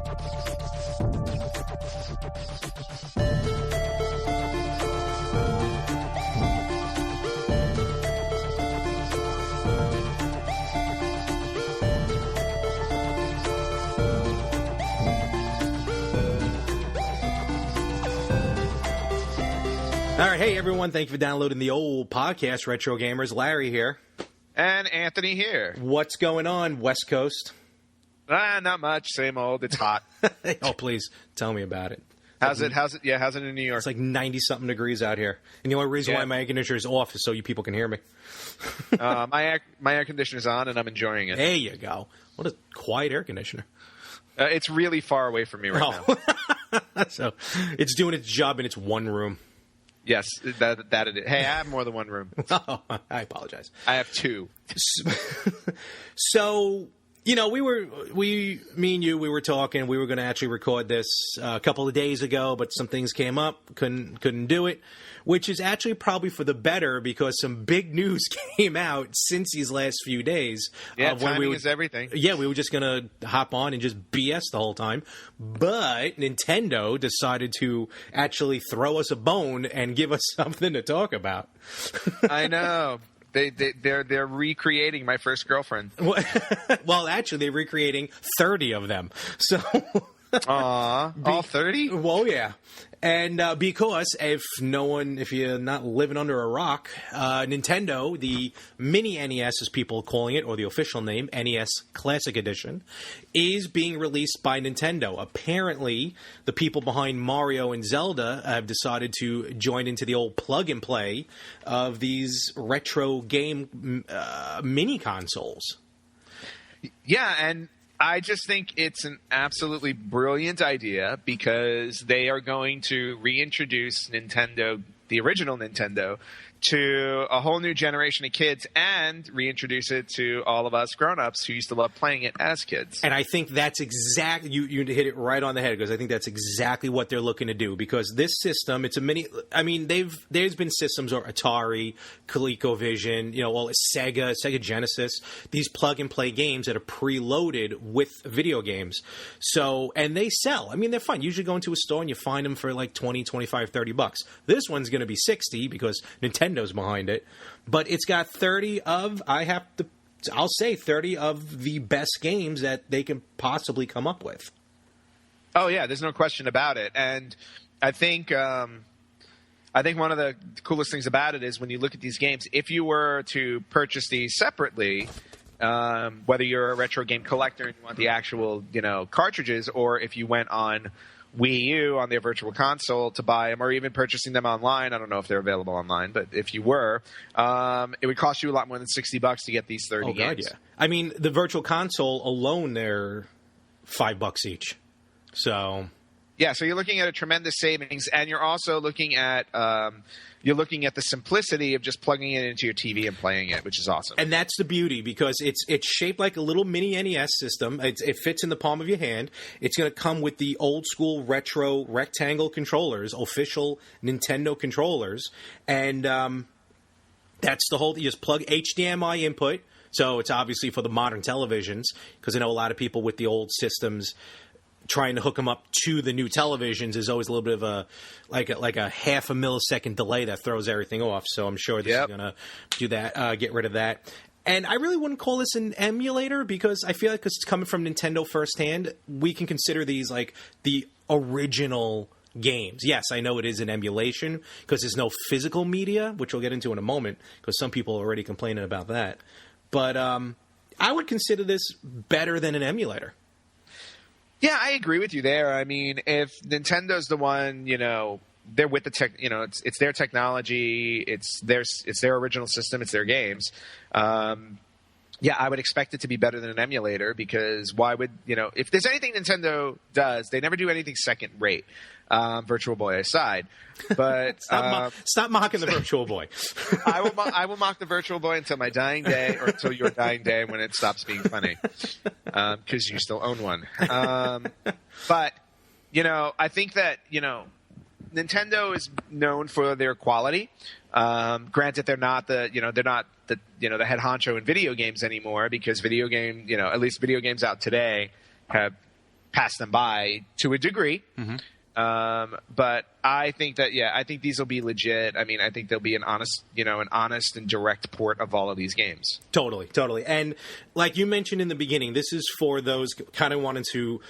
All right, hey everyone, thank you for downloading the old podcast, Retro Gamers. Larry here. And Anthony here. What's going on, West Coast? Not much. Same old. It's hot. Oh, please, tell me about it. How's it? Yeah, how's it in New York? It's like 90-something degrees out here. And the only reason why my air conditioner is off is so you people can hear me. My air conditioner's on, and I'm enjoying it. There you go. What a quiet air conditioner. It's really far away from me right now. So it's doing its job in its one room. Yes, that it is. Hey, I have more than one room. Oh, I apologize. I have two. So, you know, me and you, we were talking. We were going to actually record this a couple of days ago, but some things came up. Couldn't do it, which is actually probably for the better because some big news came out since these last few days. Yeah, timing is everything. Yeah, we were just going to hop on and just BS the whole time. But Nintendo decided to actually throw us a bone and give us something to talk about. I know. They're recreating My First Girlfriend. Well, actually, they're recreating 30 of them. So, all 30? Well, yeah. And because if you're not living under a rock, Nintendo, the Mini NES, as people are calling it, or the official name, NES Classic Edition, is being released by Nintendo. Apparently, the people behind Mario and Zelda have decided to join into the old plug and play of these retro game mini consoles. Yeah, and I just think it's an absolutely brilliant idea because they are going to reintroduce Nintendo, the original Nintendo, to a whole new generation of kids and reintroduce it to all of us grown-ups who used to love playing it as kids. And I think that's exactly, you hit it right on the head because I think that's exactly what they're looking to do because this system, it's a mini, I mean, there's been systems or Atari, ColecoVision, you know, all Sega Genesis, these plug-and-play games that are preloaded with video games. So, and they sell. I mean, they're fun. Usually go into a store and you find them for like 20, 25, 30 bucks. This one's going to be 60 because Nintendo's behind it, but it's got 30 of, I'll say 30 of the best games that they can possibly come up with. Oh yeah, there's no question about it. And I think one of the coolest things about it is when you look at these games, if you were to purchase these separately, whether you're a retro game collector and you want the actual, cartridges, or if you went on Wii U on their virtual console to buy them, or even purchasing them online. I don't know if they're available online, but if you were, it would cost you a lot more than $60 to get these 30 games. God, yeah. I mean, the virtual console alone, they're $5 each. So yeah, so you're looking at a tremendous savings, and you're also looking at the simplicity of just plugging it into your TV and playing it, which is awesome. And that's the beauty, because it's shaped like a little mini NES system. It fits in the palm of your hand. It's going to come with the old school retro rectangle controllers, official Nintendo controllers, and that's the whole. You just plug HDMI input, so it's obviously for the modern televisions, because I know a lot of people with the old systems trying to hook them up to the new televisions is always a little bit of a half a millisecond delay that throws everything off. So I'm sure this is going to do that, get rid of that. And I really wouldn't call this an emulator because I feel like because it's coming from Nintendo firsthand, we can consider these like the original games. Yes, I know it is an emulation because there's no physical media, which we'll get into in a moment because some people are already complaining about that. But I would consider this better than an emulator. Yeah, I agree with you there. I mean, if Nintendo's the one, they're with the tech, it's their technology, it's their original system, it's their games. Yeah, I would expect it to be better than an emulator because why would, if there's anything Nintendo does, they never do anything second rate, Virtual Boy aside. But stop mocking the Virtual Boy. I will mock the Virtual Boy until my dying day, or until your dying day when it stops being funny, because you still own one. But I think that Nintendo is known for their quality. Granted, they're not the head honcho in video games anymore, because at least video games out today have pass them by to a degree. But I think that, I think these will be legit. I mean, I think there'll be an honest and direct port of all of these games. Totally. And like you mentioned in the beginning, this is for those kind of wanting to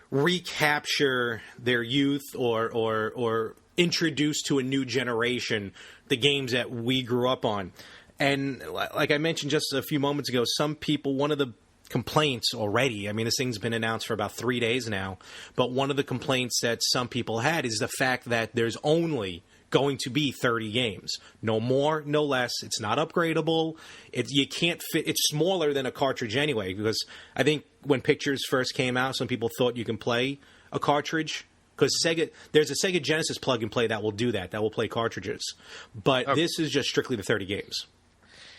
recapture their youth or introduce to a new generation the games that we grew up on. And like I mentioned just a few moments ago, some people, one of the complaints already, I mean, this thing's been announced for about 3 days now, but one of the complaints that some people had is the fact that there's only going to be 30 games. No more, no less. It's not upgradable. You can't fit. It's smaller than a cartridge anyway, because I think when pictures first came out, some people thought you can play a cartridge. Because there's a Sega Genesis plug-and-play that will do that will play cartridges. But this is just strictly the 30 games.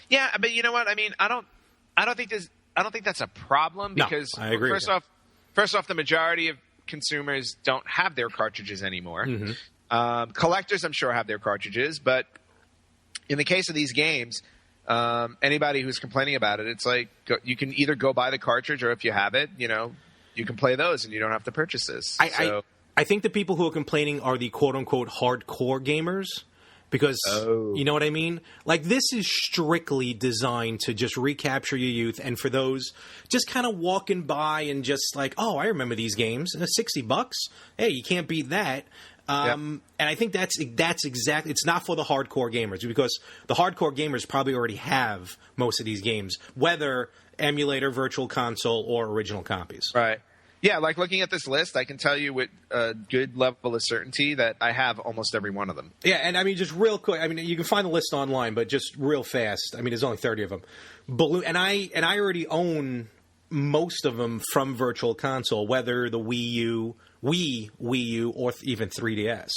Yeah, but you know what? I mean, I don't think that's a problem, because no, I agree first off, the majority of consumers don't have their cartridges anymore. Collectors, I'm sure, have their cartridges, but in the case of these games, anybody who's complaining about it, it's like you can either go buy the cartridge, or if you have it, you can play those, and you don't have to purchase this. I think the people who are complaining are the quote-unquote hardcore gamers, because you know what I mean? Like, this is strictly designed to just recapture your youth, and for those just kind of walking by and just like, oh, I remember these games, and $60, hey, you can't beat that. And I think that's exactly, it's not for the hardcore gamers, because the hardcore gamers probably already have most of these games, whether emulator, virtual console, or original copies. Right. Yeah, like looking at this list, I can tell you with a good level of certainty that I have almost every one of them. Yeah, and I mean, just real quick, I mean, you can find the list online, but just real fast, I mean, there's only 30 of them. And I already own most of them from Virtual Console, whether the Wii U, or even 3DS.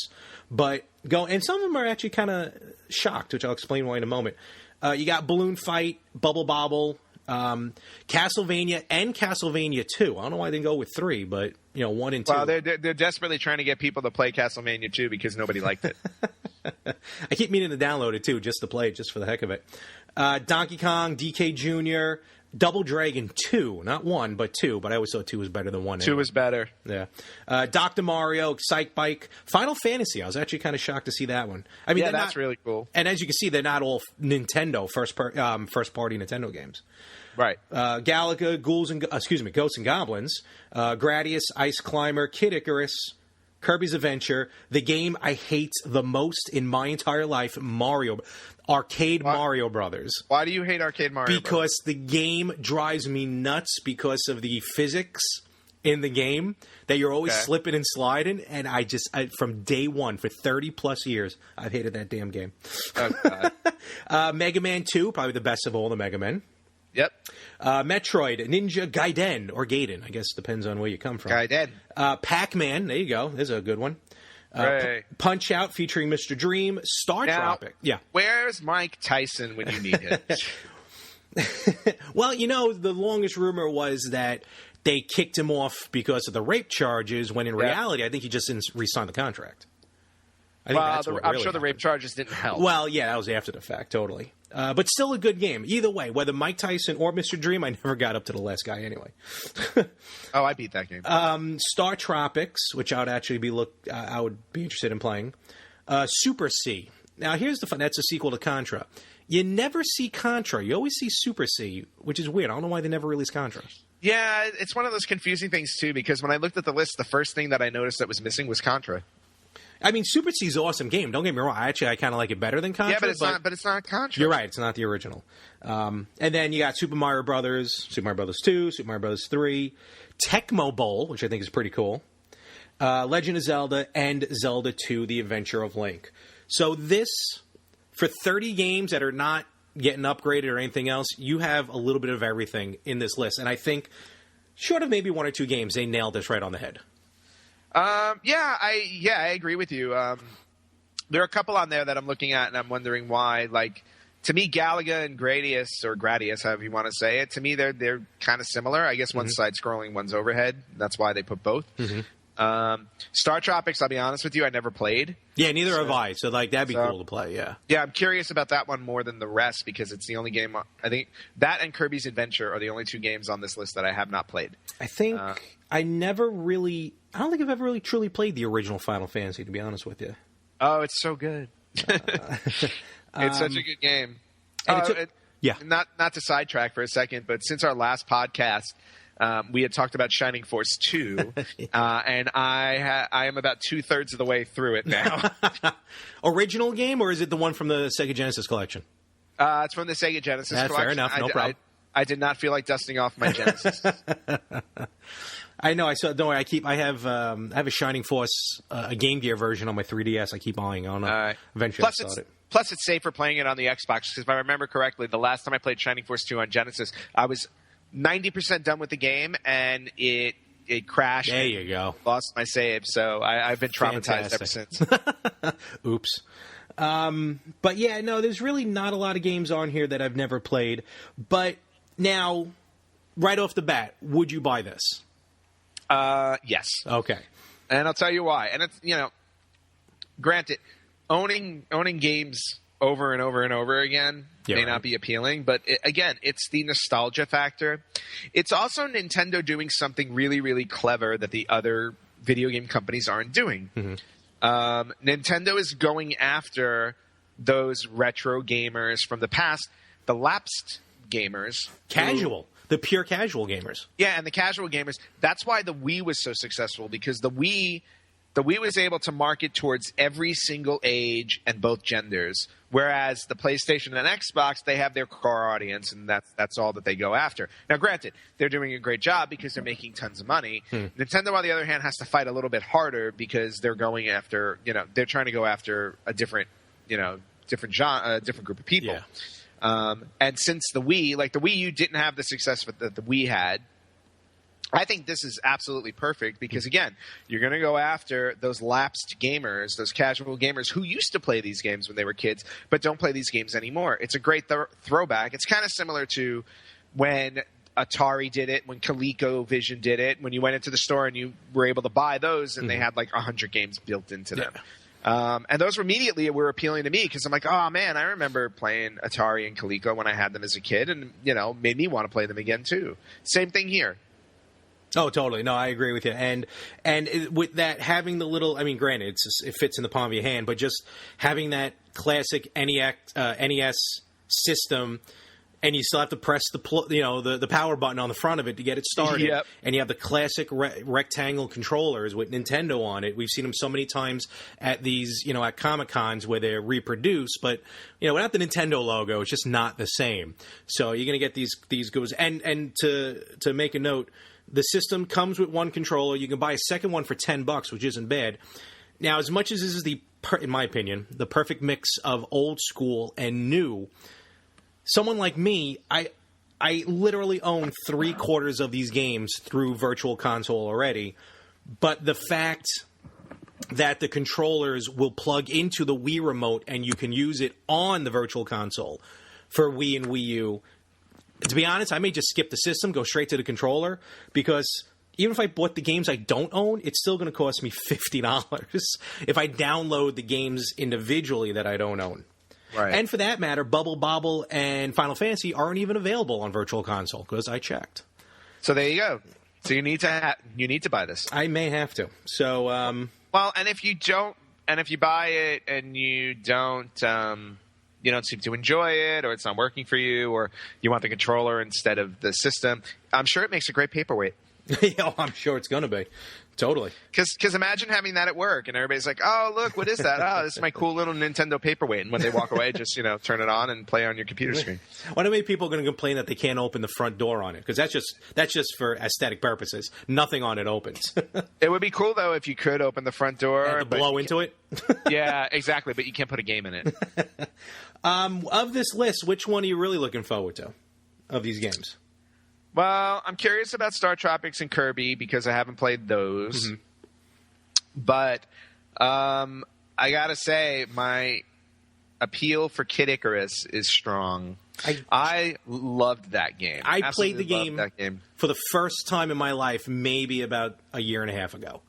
And some of them are actually kind of shocked, which I'll explain why in a moment. You got Balloon Fight, Bubble Bobble, Castlevania, and Castlevania 2. I don't know why they didn't go with 3, but 1 and 2. Well, they're desperately trying to get people to play Castlevania 2 because nobody liked it. I keep meaning to download it too, just to play it, just for the heck of it. Donkey Kong, DK Jr., Double Dragon 2, not 1, but 2. But I always thought 2 was better than 1. 2 was better. Yeah. Dr. Mario, Excite Bike, Final Fantasy. I was actually kind of shocked to see that one. I mean, that's really cool. And as you can see, they're not all Nintendo first-party Nintendo games. Right. Galaga, Ghosts and Goblins, Gradius, Ice Climber, Kid Icarus, Kirby's Adventure, the game I hate the most in my entire life, Mario Brothers. Why do you hate Arcade Mario Brothers? Because the game drives me nuts because of the physics in the game that you're always slipping and sliding, and I from day one, for 30-plus years, I've hated that damn game. Oh, God. Mega Man 2, probably the best of all the Mega Men. Yep. Metroid, Ninja Gaiden, or Gaiden, I guess depends on where you come from. Gaiden. Pac-Man, there you go. There's a good one. Punch-Out featuring Mr. Dream. Star Tropic. Yeah. Where's Mike Tyson when you need him? Well, the longest rumor was that they kicked him off because of the rape charges, when in reality, I think he just didn't re-sign the contract. I'm sure the rape charges didn't help. Well, yeah, that was after the fact, totally. But still a good game. Either way, whether Mike Tyson or Mr. Dream, I never got up to the last guy anyway. Oh, I beat that game. Star Tropics, which I would be interested in playing. Super C. Now, here's the fun. That's a sequel to Contra. You never see Contra. You always see Super C, which is weird. I don't know why they never released Contra. Yeah, it's one of those confusing things, too, because when I looked at the list, the first thing that I noticed that was missing was Contra. I mean, Super C's an awesome game. Don't get me wrong. I kind of like it better than Contra. Yeah, but it's not Contra. You're right. It's not the original. And then you got Super Mario Brothers, Super Mario Brothers 2, Super Mario Brothers 3, Tecmo Bowl, which I think is pretty cool, Legend of Zelda, and Zelda 2: The Adventure of Link. So this, for 30 games that are not getting upgraded or anything else, you have a little bit of everything in this list. And I think, short of maybe 1 or 2 games, they nailed this right on the head. I agree with you. There are a couple on there that I'm looking at and I'm wondering why. Like, to me, Galaga and Gradius, however you want to say it, to me they're kind of similar. I guess one's side-scrolling, one's overhead. That's why they put both. Star Tropics, I'll be honest with you, I never played. Yeah, neither have I. So like that'd be cool to play. Yeah. Yeah, I'm curious about that one more than the rest because it's the only game. I think that and Kirby's Adventure are the only two games on this list that I have not played. I think I don't think I've ever really truly played the original Final Fantasy, to be honest with you. Oh, it's so good. It's such a good game. Yeah. Not to sidetrack for a second, but since our last podcast, we had talked about Shining Force 2, and I am about 2/3 of the way through it now. Original game, or is it the one from the Sega Genesis collection? It's from the Sega Genesis collection. Fair enough, no problem. I did not feel like dusting off my Genesis. I know. Don't worry. I have a Shining Force, a Game Gear version on my 3DS. I keep eyeing on it. Eventually, I start it. Plus, it's safer playing it on the Xbox because if I remember correctly, the last time I played Shining Force 2 on Genesis, I was 90% done with the game and it crashed. There you go. Lost my save, so I've been traumatized ever since. Oops. But yeah, no, there's really not a lot of games on here that I've never played. But now, right off the bat, would you buy this? Yes. Okay. And I'll tell you why. And it's, granted, owning games over and over and over again may not be appealing, but again, it's the nostalgia factor. It's also Nintendo doing something really, really clever that the other video game companies aren't doing. Mm-hmm. Nintendo is going after those retro gamers from the past, the lapsed gamers. The pure casual gamers. Yeah, and the casual gamers. That's why the Wii was so successful, because the Wii was able to market towards every single age and both genders, whereas the PlayStation and Xbox, they have their core audience, and that's all that they go after. Now, granted, they're doing a great job because they're making tons of money. Nintendo, on the other hand, has to fight a little bit harder because they're going after, they're trying to go after a different group of people. Yeah. And since the Wii, like the Wii U didn't have the success that the Wii had, I think this is absolutely perfect because, again, you're going to go after those lapsed gamers, those casual gamers who used to play these games when they were kids but don't play these games anymore. It's a great throwback. It's kind of similar to when Atari did it, when ColecoVision did it, when you went into the store and you were able to buy those and they had like 100 games built into them. And those were appealing to me because I'm like, oh, man, I remember playing Atari and Coleco when I had them as a kid and, made me want to play them again, too. Same thing here. Oh, totally. No, I agree with you. And with that, having the little, granted, it fits in the palm of your hand, but just having that classic NES system, and you still have to press the power button on the front of it to get it started. Yep. And you have the classic rectangle controllers with Nintendo on it. We've seen them so many times at these, at Comic-Cons where they're reproduced, but without the Nintendo logo, it's just not the same. So you're going to get these goes. And to make a note, the system comes with one controller. You can buy a second one for $10, which isn't bad. Now, as much as this is in my opinion, the perfect mix of old school and new, someone like me, I literally own 3/4 of these games through Virtual Console already. But the fact that the controllers will plug into the Wii remote and you can use it on the Virtual Console for Wii and Wii U, to be honest, I may just skip the system, go straight to the controller, because even if I bought the games I don't own, it's still going to cost me $50 if I download the games individually that I don't own. Right. And for that matter, Bubble Bobble and Final Fantasy aren't even available on Virtual Console because I checked. So there you go. So you need to buy this. I may have to. So well, and if you buy it and you don't seem to enjoy it, or it's not working for you, or you want the controller instead of the system, I'm sure it makes a great paperweight. Oh, I'm sure it's going to be. Totally. Because imagine having that at work, and everybody's like, oh, look, what is that? Oh, this is my cool little Nintendo paperweight. And when they walk away, just, turn it on and play on your computer screen. Why do many people are going to complain that they can't open the front door on it? Because that's just for aesthetic purposes. Nothing on it opens. It would be cool, though, if you could open the front door. And blow into it? Yeah, exactly. But you can't put a game in it. Of this list, which one are you really looking forward to of these games? Well, I'm curious about Star Tropics and Kirby because I haven't played those. Mm-hmm. But I got to say, my appeal for Kid Icarus is strong. I loved that game. I played the game for the first time in my life maybe about a year and a half ago.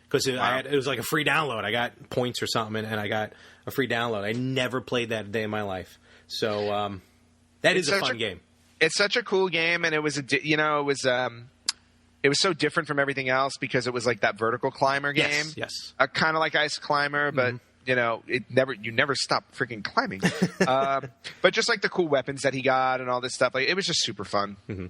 because it was like a free download. I got points or something, and I got a free download. I never played that a day in my life. So that is a fun game. It's such a cool game, and it was it was so different from everything else because it was like that vertical climber game. Yes. Kind of like Ice Climber, but you never stop freaking climbing. But just like the cool weapons that he got and all this stuff, like it was just super fun. Mm-hmm.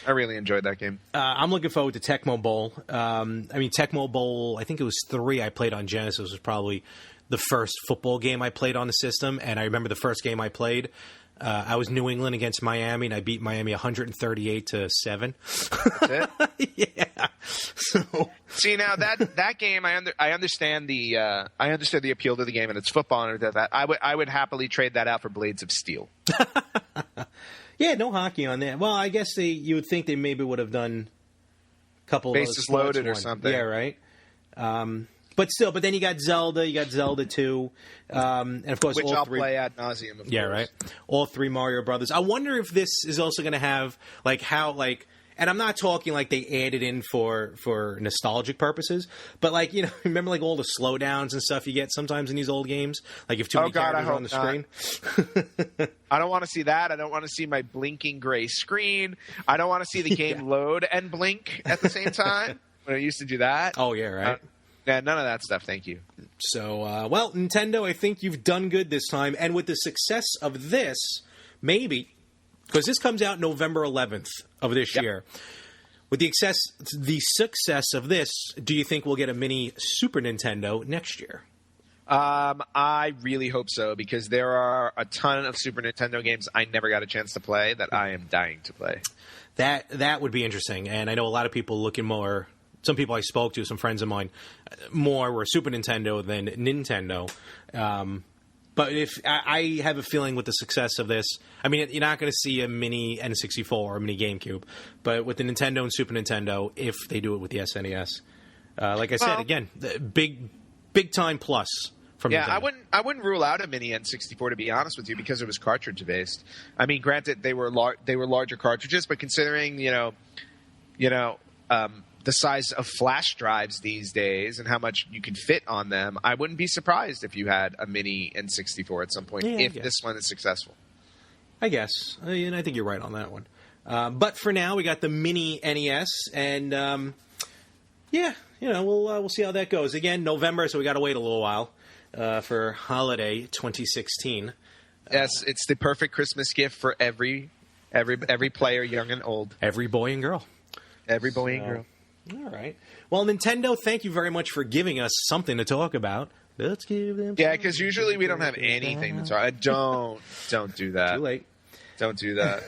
I really enjoyed that game. I'm looking forward to Tecmo Bowl. Tecmo Bowl, I think it was 3 I played on Genesis. Was probably the first football game I played on the system, and I remember the first game I played. I was New England against Miami, and I beat Miami 138-7. That's it? Yeah. So see, now that game, I understand the appeal to the game, and it's football and that. I would happily trade that out for Blades of Steel. Yeah, no hockey on there. Well, I guess you would think they maybe would have done a couple of bases loaded or something. Yeah, right. But then you got Zelda. You got Zelda 2, and of course, which all I'll 3, play ad nauseum. Of course. right. All 3 Mario Brothers. I wonder if this is also going to have and I'm not talking like they added in for nostalgic purposes, but remember like all the slowdowns and stuff you get sometimes in these old games, like if too many characters are on the screen. I don't want to see that. I don't want to see my blinking gray screen. I don't want to see the game load and blink at the same time when I used to do that. Oh yeah, right. Yeah, none of that stuff. Thank you. So, Nintendo, I think you've done good this time. And with the success of this, maybe, because this comes out November 11th of this year, with the success of this, do you think we'll get a mini Super Nintendo next year? I really hope so, because there are a ton of Super Nintendo games I never got a chance to play that I am dying to play. That would be interesting. And I know a lot of people looking more... Some people I spoke to, some friends of mine, more were Super Nintendo than Nintendo. But if I have a feeling with the success of this, you're not going to see a mini N64 or a mini GameCube. But with the Nintendo and Super Nintendo, if they do it with the SNES, like I said, again, big time plus from Nintendo. I wouldn't rule out a mini N64, to be honest with you, because it was cartridge based. Granted, they were larger cartridges, but considering the size of flash drives these days and how much you can fit on them, I wouldn't be surprised if you had a mini N64 at some point, if this one is successful. I guess. And I think you're right on that one. But for now, we got the mini NES, and we'll see how that goes. Again, November, so we got to wait a little while for holiday 2016. Yes, it's the perfect Christmas gift for every player, young and old. Every boy and girl. Every boy and girl. All right. Well, Nintendo, thank you very much for giving us something to talk about. Let's give them. Yeah, because usually we don't have anything to talk. Don't do that. Too late. Don't do that.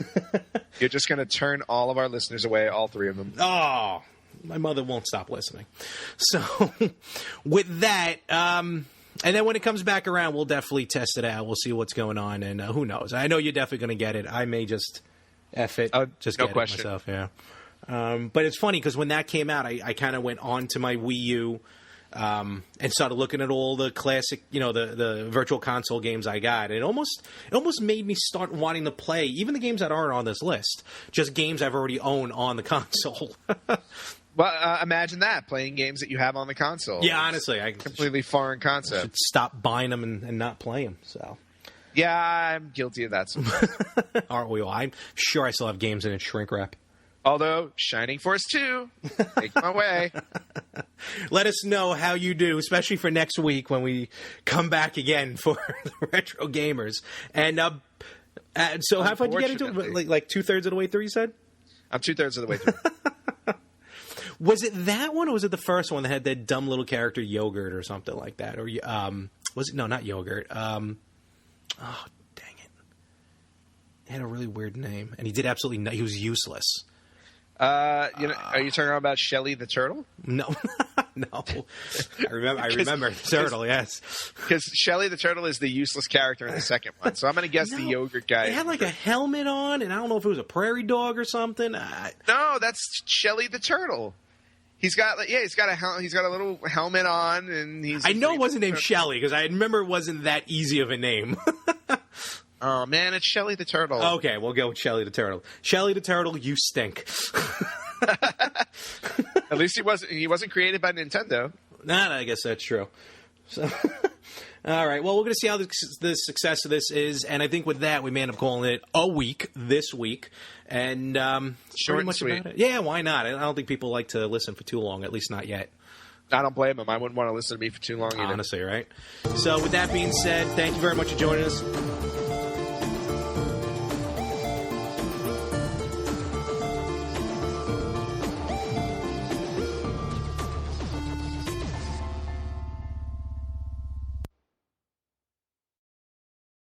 You're just going to turn all of our listeners away, all 3 of them. Oh, my mother won't stop listening. So, with that, and then when it comes back around, we'll definitely test it out. We'll see what's going on, and who knows? I know you're definitely going to get it. I may just F it, just no get question. it myself. Yeah. But it's funny because when that came out, I kind of went on to my Wii U and started looking at all the classic, the virtual console games I got. It almost made me start wanting to play even the games that aren't on this list, just games I've already owned on the console. Well, imagine that, playing games that you have on the console. Yeah, honestly. Completely foreign concept. Should stop buying them and not play them. So. Yeah, I'm guilty of that sometimes. Aren't we all? I'm sure I still have games in shrink wrap. Although, Shining Force 2, take my way. Let us know how you do, especially for next week when we come back again for the Retro Gamers. And so how far did you get into it? Like 2/3 of the way through, you said? I'm 2/3 of the way through. Was it that one, or was it the first one that had that dumb little character Yogurt or something like that? Or was it? No, not Yogurt. Oh, dang it. He had a really weird name, and he did absolutely he was useless. Are you talking about Shelly the Turtle? No, no. I remember the turtle. Yes, because Shelly the Turtle is the useless character in the second one. So I'm going to guess the yogurt guy. He had like a helmet on, and I don't know if it was a prairie dog or something. No, that's Shelly the Turtle. He's got a little helmet on, and I know it wasn't named Shelly because I remember it wasn't that easy of a name. Oh, man, it's Shelly the Turtle. Okay, we'll go with Shelly the Turtle. Shelly the Turtle, you stink. At least he wasn't created by Nintendo. Nah, I guess that's true. So, all right. Well, we're going to see how the success of this is, and I think with that, we may end up calling it a week this week. And short and sweet. About it. Yeah, why not? I don't think people like to listen for too long, at least not yet. I don't blame them. I wouldn't want to listen to me for too long either. Honestly, right? So with that being said, thank you very much for joining us.